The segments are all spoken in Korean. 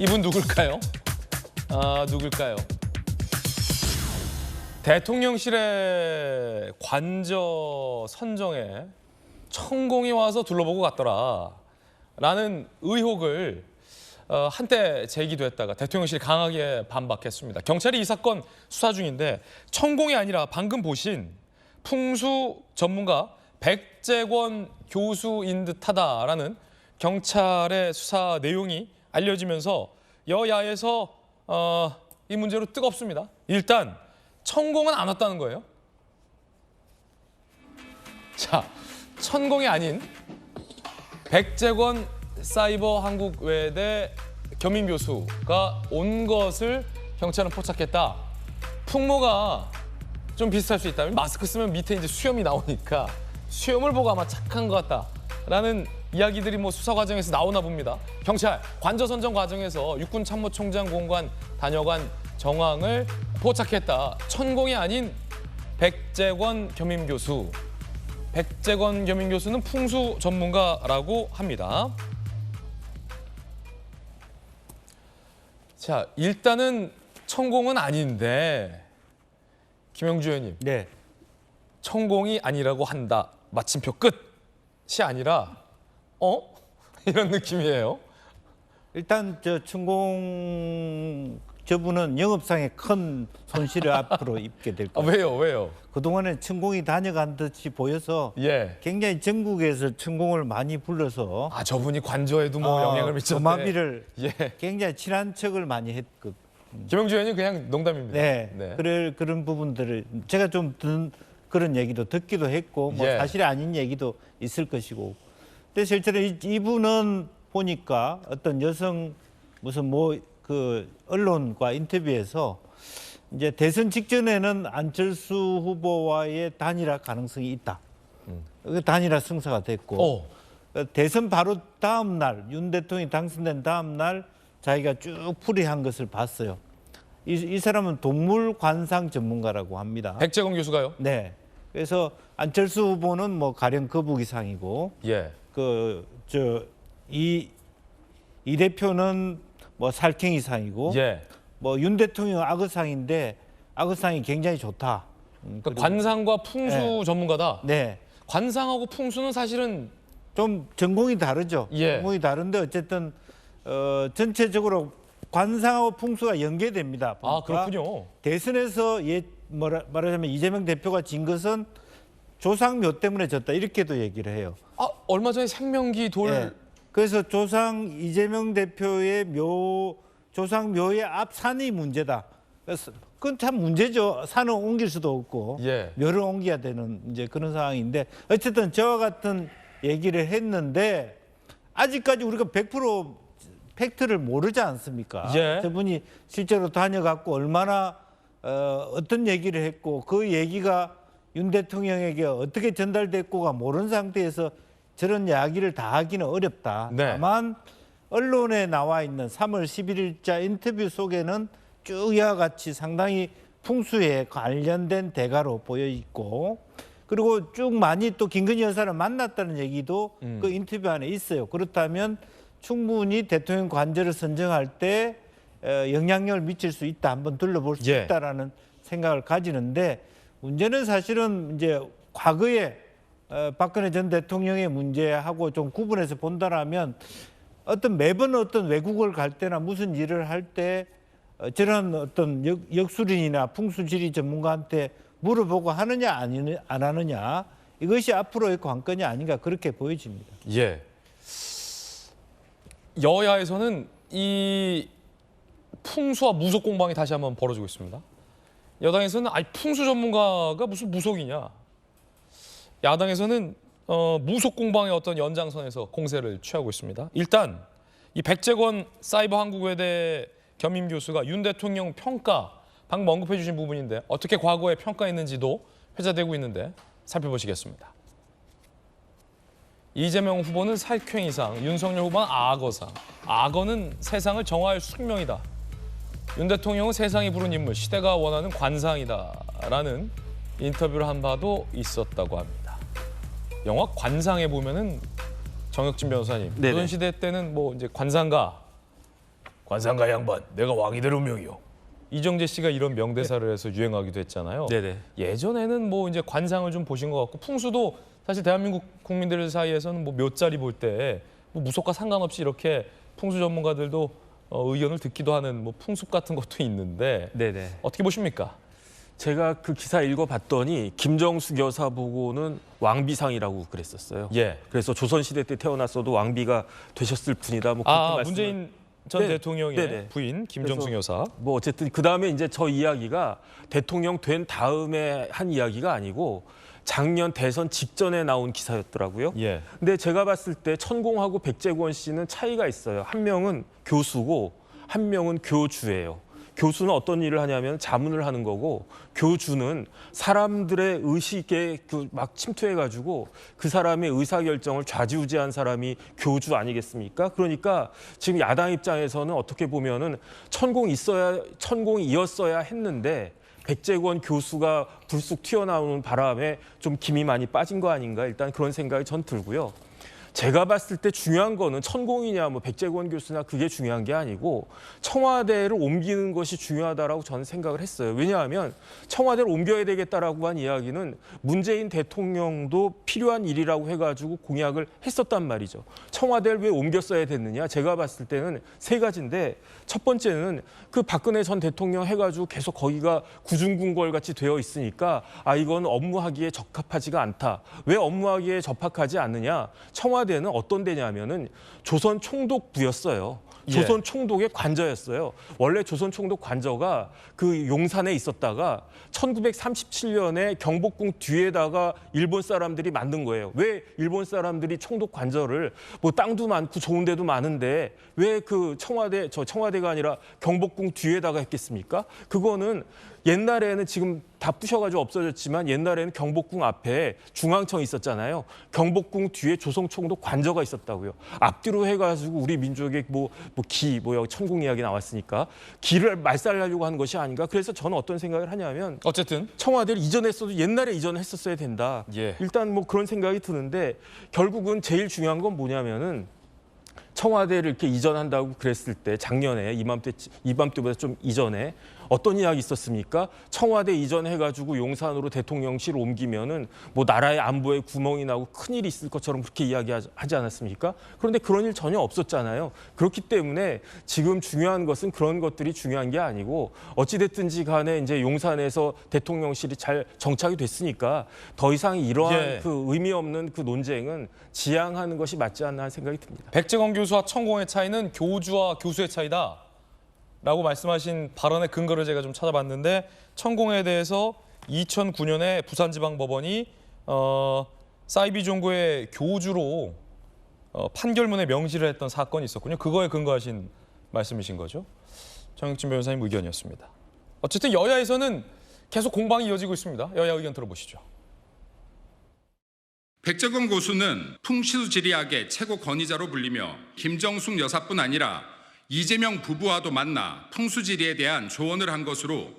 이분 누굴까요? 누굴까요? 대통령실의 관저 선정에 천공이 와서 둘러보고 갔더라 라는 의혹을 한때 제기도 했다가 대통령실이 강하게 반박했습니다. 경찰이 이 사건 수사 중인데 천공이 아니라 방금 보신 풍수 전문가 백재권 교수인 듯하다라는 경찰의 수사 내용이 알려지면서 여야에서 이 문제로 뜨겁습니다. 일단 천공은 안 왔다는 거예요. 자, 천공이 아닌 백재권 사이버 한국외대 겸임 교수가 온 것을 경찰은 포착했다. 풍모가 좀 비슷할 수 있다면 마스크 쓰면 밑에 이제 수염이 나오니까 수염을 보고 아마 착한 것 같다라는 이야기들이 뭐 수사 과정에서 나오나 봅니다. 경찰 관저 선정 과정에서 육군 참모총장 공관 다녀간 정황을 포착했다. 천공이 아닌 백재권 겸임 교수. 백재권 겸임 교수는 풍수 전문가라고 합니다. 자, 일단은 천공은 아닌데 김영주 의원님. 네. 천공이 아니라고 한다. 마침표 끝이 아니라 이런 느낌이에요. 일단 천공 저분은 영업상의 큰 손실을 앞으로 입게 될 거예요. 왜요? 그동안에 천공이 다녀간 듯이 보여서 예. 굉장히 전국에서 천공을 많이 불러서 저분이 관저에도 뭐 영향을 미쳤대. 도마비를 예. 굉장히 친한 척을 많이 했고. 김영주 의원님 그냥 농담입니다. 네. 그런 부분들을 제가 좀 그런 얘기도 듣기도 했고 뭐 예. 사실이 아닌 얘기도 있을 것이고. 근데 실제로 이분은 보니까 어떤 여성 무슨 그 언론과 인터뷰에서 이제 대선 직전에는 안철수 후보와의 단일화 가능성이 있다. 그 단일화 승사가 됐고 대선 바로 다음 날 윤 대통령이 당선된 다음 날 자기가 쭉 풀이한 것을 봤어요. 이 사람은 동물 관상 전문가라고 합니다. 백재권 교수가요? 네. 그래서 안철수 후보는 뭐 가령 거북이상이고, 예. 이 대표는 뭐 살쾡이상이고, 예. 뭐 윤 대통령 악어상인데 악어상이 굉장히 좋다. 그러니까 관상과 풍수 네. 전문가다. 네. 관상하고 풍수는 사실은 좀 전공이 다르죠. 예. 전공이 다른데 어쨌든 전체적으로 관상하고 풍수가 연계됩니다. 그렇군요. 대선에서 말하자면 이재명 대표가 진 것은 조상묘 때문에 졌다 이렇게도 얘기를 해요. 얼마 전에 생명기 돌. 예. 그래서 이재명 대표의 조상묘의 앞 산이 문제다. 그래서 그건 참 문제죠. 산을 옮길 수도 없고 예. 묘를 옮겨야 되는 이제 그런 상황인데 어쨌든 저와 같은 얘기를 했는데 아직까지 우리가 100% 팩트를 모르지 않습니까? 예. 저분이 실제로 다녀갖고 얼마나 어떤 얘기를 했고 그 얘기가 윤 대통령에게 어떻게 전달됐고가 모르는 상태에서 저런 이야기를 다 하기는 어렵다. 네. 다만 언론에 나와 있는 3월 11일자 인터뷰 속에는 쭉 이와 같이 상당히 풍수에 관련된 대가로 보여 있고 그리고 쭉 많이 또 김건희 여사를 만났다는 얘기도 그 인터뷰 안에 있어요. 그렇다면 충분히 대통령 관저를 선정할 때 영향력을 미칠 수 있다. 한번 둘러볼 수 예. 있다라는 생각을 가지는데 문제는 사실은 이제 과거에 박근혜 전 대통령의 문제하고 좀 구분해서 본다라면 매번 어떤 외국을 갈 때나 무슨 일을 할 때 저런 어떤 역술인이나 풍수지리 전문가한테 물어보고 하느냐 안 하느냐 이것이 앞으로의 관건이 아닌가 그렇게 보여집니다. 예. 여야에서는 이 풍수와 무속 공방이 다시 한번 벌어지고 있습니다. 여당에서는 풍수 전문가가 무슨 무속이냐. 야당에서는 무속 공방의 어떤 연장선에서 공세를 취하고 있습니다. 일단 이 백재권 사이버 한국외대 겸임 교수가 윤 대통령 평가 방금 언급해 주신 부분인데 어떻게 과거에 평가했는지도 회자되고 있는데 살펴보시겠습니다. 이재명 후보는 살쾡이상, 윤석열 후보는 악어상. 악어는 세상을 정화할 숙명이다. 윤 대통령은 세상이 부른 인물, 시대가 원하는 관상이다라는 인터뷰를 한 바도 있었다고 합니다. 영화 관상에 보면은 정혁진 변호사님, 네네. 조선시대 때는 뭐 이제 관상가 관상가 양반, 내가 왕이 될 운명이요. 이정재 씨가 이런 명대사를 해서 유행하기도 했잖아요. 네네. 예전에는 뭐 이제 관상을 좀 보신 것 같고 풍수도 사실 대한민국 국민들 사이에서는 뭐 몇 자리 볼 때 뭐 무속과 상관없이 이렇게 풍수 전문가들도 의견을 듣기도 하는 뭐 풍습 같은 것도 있는데 네네. 어떻게 보십니까? 제가 그 기사 읽어봤더니 김정숙 여사 보고는 왕비상이라고 그랬었어요. 예. 그래서 조선시대 때 태어났어도 왕비가 되셨을 분이다. 뭐 그렇게 말씀을- 문재인 전 네. 대통령의 네네. 부인 김정숙 여사. 뭐 어쨌든 그 다음에 이제 저 이야기가 대통령 된 다음에 한 이야기가 아니고 작년 대선 직전에 나온 기사였더라고요. 예. 근데 제가 봤을 때 천공하고 백재권 씨는 차이가 있어요. 한 명은 교수고 한 명은 교주예요. 교수는 어떤 일을 하냐면 자문을 하는 거고 교주는 사람들의 의식에 막 침투해가지고 그 사람의 의사결정을 좌지우지한 사람이 교주 아니겠습니까? 그러니까 지금 야당 입장에서는 어떻게 보면은 천공이었어야 했는데 백재권 교수가 불쑥 튀어나오는 바람에 좀 김이 많이 빠진 거 아닌가 일단 그런 생각이 전 들고요. 제가 봤을 때 중요한 거는 천공이냐 뭐 백재권 교수나 그게 중요한 게 아니고 청와대를 옮기는 것이 중요하다라고 저는 생각을 했어요. 왜냐하면 청와대를 옮겨야 되겠다라고 한 이야기는 문재인 대통령도 필요한 일이라고 해가지고 공약을 했었단 말이죠. 청와대를 왜 옮겼어야 됐느냐? 제가 봤을 때는 세 가지인데 첫 번째는 그 박근혜 전 대통령 해가지고 계속 거기가 구중궁궐 같이 되어 있으니까 이건 업무하기에 적합하지가 않다. 왜 업무하기에 적합하지 않느냐? 청와대는 어떤 데냐면은 조선 총독부였어요. 조선 총독의 관저였어요. 원래 조선 총독 관저가 그 용산에 있었다가 1937년에 경복궁 뒤에다가 일본 사람들이 만든 거예요. 왜 일본 사람들이 총독 관저를 뭐 땅도 많고 좋은 데도 많은데 왜 그 청와대가 아니라 경복궁 뒤에다가 했겠습니까? 그거는 옛날에는 지금 다 부셔가지고 없어졌지만 옛날에는 경복궁 앞에 중앙청이 있었잖아요. 경복궁 뒤에 조선총독 관저가 있었다고요. 앞뒤로 해가지고 우리 민족의 천공 이야기 나왔으니까 기를 말살하려고 하는 것이 아닌가. 그래서 저는 어떤 생각을 하냐면 어쨌든 청와대를 이전했어도 옛날에 이전했었어야 된다. 예. 일단 뭐 그런 생각이 드는데 결국은 제일 중요한 건 뭐냐면은 청와대를 이렇게 이전한다고 그랬을 때 작년에 이맘때보다 좀 이전에 어떤 이야기 있었습니까? 청와대 이전해가지고 용산으로 대통령실 옮기면은 뭐 나라의 안보에 구멍이 나고 큰일이 있을 것처럼 그렇게 이야기하지 않았습니까? 그런데 그런 일 전혀 없었잖아요. 그렇기 때문에 지금 중요한 것은 그런 것들이 중요한 게 아니고 어찌됐든지 간에 이제 용산에서 대통령실이 잘 정착이 됐으니까 더 이상 이러한 그 의미 없는 그 논쟁은 지양하는 것이 맞지 않나 하는 생각이 듭니다. 백재권 교수와 천공의 차이는 교주와 교수의 차이다. 라고 말씀하신 발언의 근거를 제가 좀 찾아봤는데 천공에 대해서 2009년에 부산지방법원이 사이비 종교의 교주로 판결문에 명시를 했던 사건이 있었군요. 그거에 근거하신 말씀이신 거죠. 정혁진 변호사님 의견이었습니다. 어쨌든 여야에서는 계속 공방이 이어지고 있습니다. 여야 의견 들어보시죠. 백재권 교수는 풍수지리학의 최고 권위자로 불리며 김정숙 여사뿐 아니라 이재명 부부와도 만나 풍수지리에 대한 조언을 한 것으로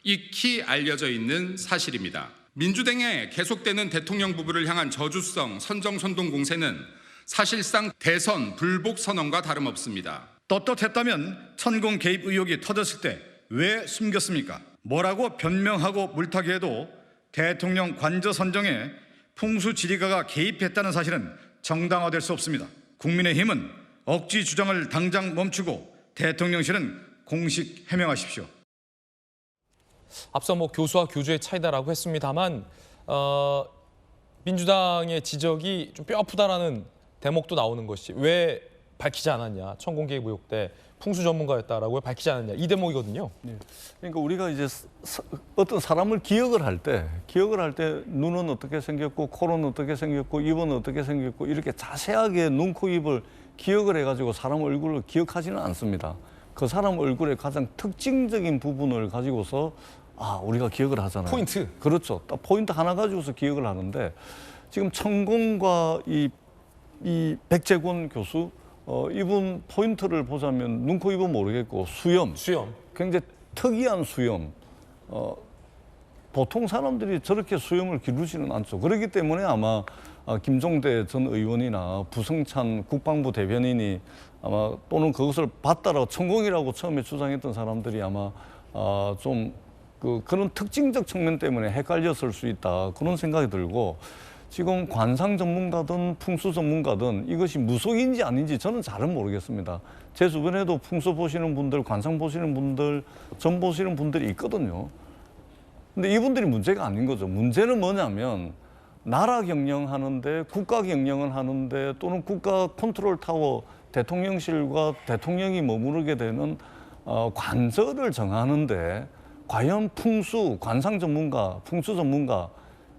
익히 알려져 있는 사실입니다. 민주당의 계속되는 대통령 부부를 향한 저주성 선정선동 공세는 사실상 대선 불복 선언과 다름없습니다. 떳떳했다면 천공 개입 의혹이 터졌을 때 왜 숨겼습니까? 뭐라고 변명하고 물타기해도 대통령 관저 선정에 풍수지리가가 개입했다는 사실은 정당화될 수 없습니다. 국민의힘은 억지 주장을 당장 멈추고 대통령실은 공식 해명하십시오. 앞서 뭐 교수와 교주의 차이다라고 했습니다만 민주당의 지적이 좀 뼈아프다라는 대목도 나오는 것이 왜 밝히지 않았냐. 천공 개입 의혹 때 풍수 전문가였다라고 왜 밝히지 않았냐. 이 대목이거든요. 네. 그러니까 우리가 이제 어떤 사람을 기억을 할 때 눈은 어떻게 생겼고 코는 어떻게 생겼고 입은 어떻게 생겼고 이렇게 자세하게 눈, 코, 입을 기억을 해가지고 사람 얼굴을 기억하지는 않습니다. 그 사람 얼굴의 가장 특징적인 부분을 가지고서 우리가 기억을 하잖아요. 포인트. 그렇죠. 딱 포인트 하나 가지고서 기억을 하는데 지금 천공과 이 백재권 교수 이분 포인트를 보자면 눈, 코, 입은 모르겠고 수염. 굉장히 특이한 수염. 보통 사람들이 저렇게 수염을 기르지는 않죠. 그렇기 때문에 아마 김종대 전 의원이나 부성찬 국방부 대변인이 아마 또는 그것을 봤다라고 천공이라고 처음에 주장했던 사람들이 아마 좀 그런 특징적 측면 때문에 헷갈렸을 수 있다 그런 생각이 들고 지금 관상 전문가든 풍수 전문가든 이것이 무속인지 아닌지 저는 잘은 모르겠습니다. 제 주변에도 풍수 보시는 분들, 관상 보시는 분들, 점 보시는 분들이 있거든요. 근데 이분들이 문제가 아닌 거죠. 문제는 뭐냐면 나라 경영하는데 국가 경영을 하는데 또는 국가 컨트롤 타워 대통령실과 대통령이 머무르게 되는 관저를 정하는데 과연 풍수, 관상 전문가, 풍수 전문가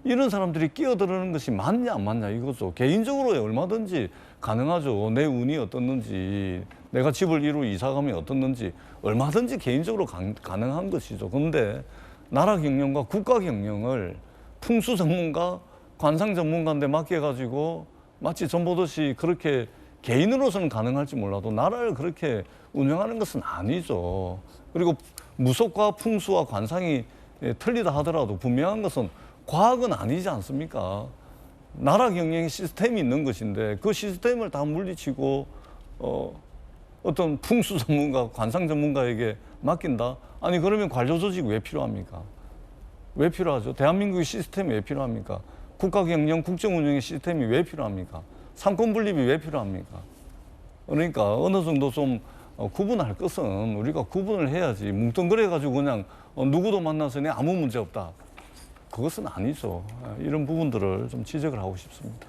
이런 사람들이 끼어드는 것이 맞냐 안 맞냐 이거죠. 개인적으로 얼마든지 가능하죠. 내 운이 어떻는지, 내가 집을 이루 이사 가면 어떻는지 얼마든지 개인적으로 가능한 것이죠. 그런데 나라 경영과 국가 경영을 풍수 전문가, 관상 전문가한테 맡겨가지고 마치 전 보듯이 그렇게 개인으로서는 가능할지 몰라도 나라를 그렇게 운영하는 것은 아니죠. 그리고 무속과 풍수와 관상이 틀리다 하더라도 분명한 것은 과학은 아니지 않습니까? 나라 경영의 시스템이 있는 것인데 그 시스템을 다 물리치고 어떤 풍수 전문가, 관상 전문가에게 맡긴다? 아니 그러면 관료 조직 왜 필요합니까? 왜 필요하죠? 대한민국의 시스템이 왜 필요합니까? 국가 경영, 국정 운영의 시스템이 왜 필요합니까? 삼권 분립이 왜 필요합니까? 그러니까 어느 정도 좀 구분할 것은 우리가 구분을 해야지 뭉뚱그려가지고 그냥 누구도 만나서 아무 문제 없다. 그것은 아니죠. 이런 부분들을 좀 지적을 하고 싶습니다.